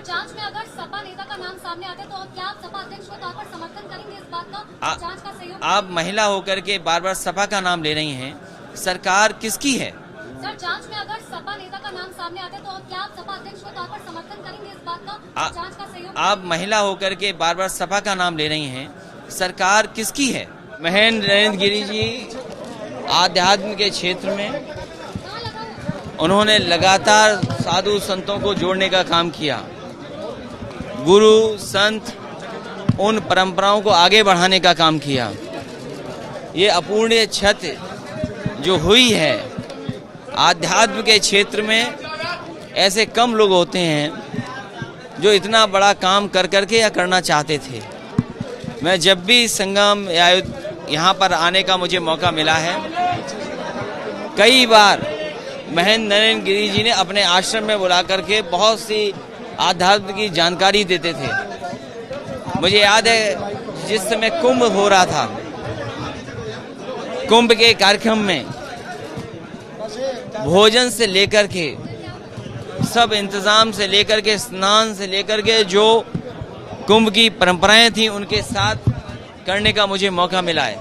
जांच में अगर सपा नेता का नाम सामने आता है तो क्या आप सपा अध्यक्ष के तौर पर समर्थन करेंगे इस बात का? जांच का सहयोग आप महिला होकर के बार बार सपा का नाम ले रही हैं, सरकार किसकी है? सर, जांच में अगर सपा नेता का नाम सामने आता है तो क्या आप सपा अध्यक्ष के तौर पर समर्थन करेंगे इस बात का? जांच का सहयोग आप महिला होकर के बार बार सपा का नाम ले रही हैं, सरकार किसकी है? महेंद्र नरेंद्र गिरि जी आध्यात्म के क्षेत्र में उन्होंने लगातार साधु संतों को जोड़ने का काम किया। गुरु संत उन परंपराओं को आगे बढ़ाने का काम किया। ये अपूर्णीय क्षति जो हुई है आध्यात्म के क्षेत्र में, ऐसे कम लोग होते हैं जो इतना बड़ा काम कर करके या करना चाहते थे। मैं जब भी संगम या यहाँ पर आने का मुझे मौका मिला है, कई बार महेंद्र नरेंद्र गिरि जी ने अपने आश्रम में बुला करके बहुत सी आध्यात्म की जानकारी देते थे। मुझे याद है जिस समय कुंभ हो रहा था, कुंभ के कार्यक्रम में भोजन से लेकर के सब इंतजाम से लेकर के स्नान से लेकर के जो कुंभ की परंपराएं थी उनके साथ करने का मुझे मौका मिला है।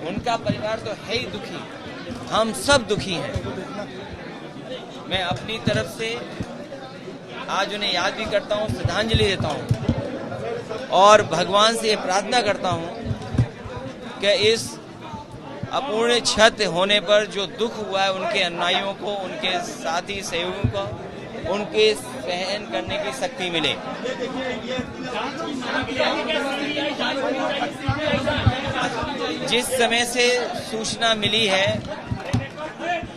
उनका परिवार तो है ही दुखी, हम सब दुखी हैं। मैं अपनी तरफ से आज उन्हें याद भी करता हूँ, श्रद्धांजलि देता हूँ और भगवान से ये प्रार्थना करता हूँ कि इस अपूर्ण क्षति होने पर जो दुख हुआ है उनके अनुयायियों को, उनके साथी सहयोगियों को, उनके सहन करने की शक्ति मिले। जिस समय से सूचना मिली है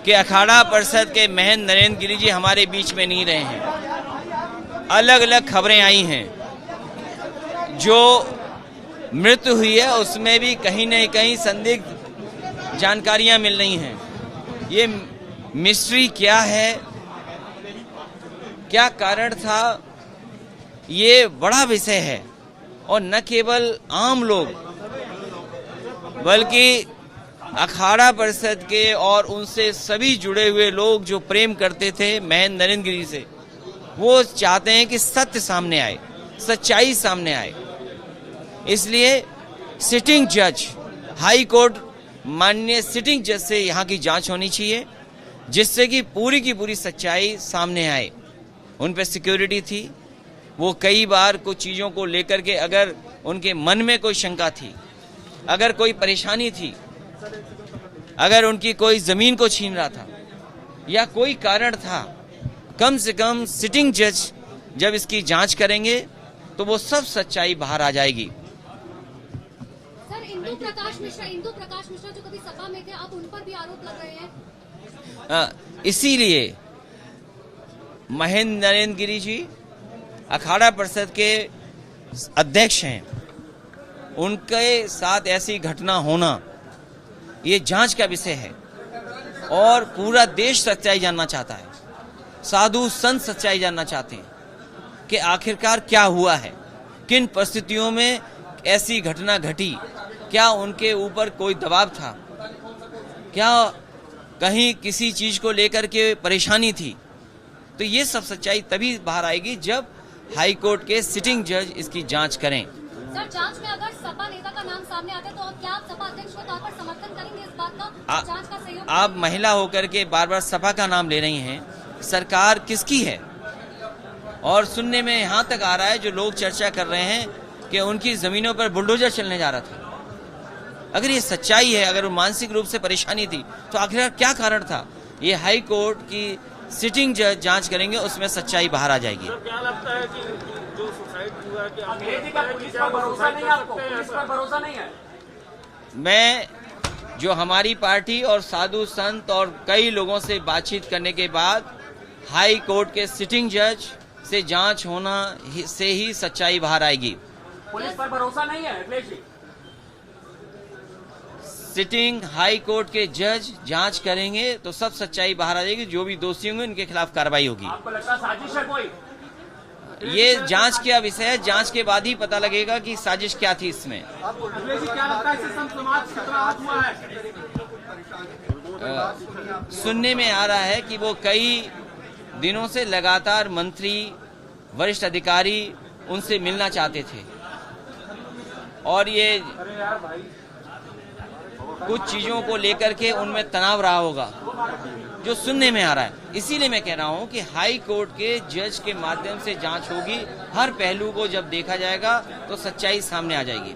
कि अखाड़ा परिषद के महेंद्र नरेंद्र गिरि जी हमारे बीच में नहीं रहे हैं, अलग अलग खबरें आई हैं। जो मृत्यु हुई है उसमें भी कहीं न कहीं संदिग्ध जानकारियां मिल रही हैं। ये मिस्ट्री क्या है, क्या कारण था, ये बड़ा विषय है। और न केवल आम लोग बल्कि अखाड़ा परिषद के और उनसे सभी जुड़े हुए लोग जो प्रेम करते थे महेंद्र नरेंद्र गिरि से, वो चाहते हैं कि सत्य सामने आए, सच्चाई सामने आए। इसलिए सिटिंग जज, हाई कोर्ट माननीय सिटिंग जज से यहाँ की जांच होनी चाहिए, जिससे कि पूरी की पूरी सच्चाई सामने आए। उन पर सिक्योरिटी थी, वो कई बार कुछ चीज़ों को लेकर के अगर उनके मन में कोई शंका थी, अगर कोई परेशानी थी, अगर उनकी कोई ज़मीन को छीन रहा था या कोई कारण था, कम से कम सिटिंग जज जब इसकी जांच करेंगे तो वो सब सच्चाई बाहर आ जाएगी। इंदु प्रकाश मिश्रा जो कभी सपा में थे, अब उन पर भी आरोप लग रहे हैं। इसीलिए महेंद्र नरेंद्र गिरि जी अखाड़ा परिषद के अध्यक्ष हैं, उनके साथ ऐसी घटना होना ये जांच का विषय है और पूरा देश सच्चाई जानना चाहता है। साधु संत सच्चाई जानना चाहते हैं कि आखिरकार क्या हुआ है, किन परिस्थितियों में ऐसी घटना घटी, क्या उनके ऊपर कोई दबाव था, क्या कहीं किसी चीज को लेकर के परेशानी थी। तो ये सब सच्चाई तभी बाहर आएगी जब हाई कोर्ट के सिटिंग जज इसकी जांच करें। सर, जांच में अगर सपा नेता का नाम सामने आता है तो क्या आप सपा अध्यक्ष के तौर पर समर्थन करेंगे इस बात का? जांच का सहयोग आप महिला होकर के बार बार सपा का नाम ले रही हैं, सरकार किसकी है? और सुनने में यहाँ तक आ रहा है, जो लोग चर्चा कर रहे हैं कि उनकी जमीनों पर बुलडोजर चलने जा रहा था। अगर ये सच्चाई है, अगर वो मानसिक रूप से परेशानी थी, तो आखिर क्या कारण था? ये हाई कोर्ट की सिटिंग जज जांच करेंगे, उसमें सच्चाई बाहर आ जाएगी। क्या लगता है कि जो सुसाइड हुआ है, पुलिस पर भरोसा नहीं है आपको? पुलिस पर भरोसा नहीं है? मैं जो हमारी पार्टी और साधु संत और कई लोगों से बातचीत करने के बाद हाई कोर्ट के सिटिंग जज से जांच होना से ही सच्चाई बाहर आएगी। पुलिस पर भरोसा नहीं है Akhilesh ji? Sitting high court के जज जांच करेंगे तो सब सच्चाई बाहर आ जाएगी, जो भी दोषी होंगे उनके खिलाफ कार्रवाई होगी। आपको लगता है साजिश है कोई? ये जांच का विषय है, जांच के बाद ही पता लगेगा कि साजिश क्या थी इसमें। अखिलेश जी, क्या लगता है इससे संत समाज कितना हाथ हुआ है? सुनने में आ रहा है कि वो कई दिनों से लगातार मंत्री वरिष्ठ अधिकारी उनसे मिलना चाहते थे और ये कुछ चीजों को लेकर के उनमें तनाव रहा होगा जो सुनने में आ रहा है। इसीलिए मैं कह रहा हूं कि हाई कोर्ट के जज के माध्यम से जांच होगी, हर पहलू को जब देखा जाएगा तो सच्चाई सामने आ जाएगी।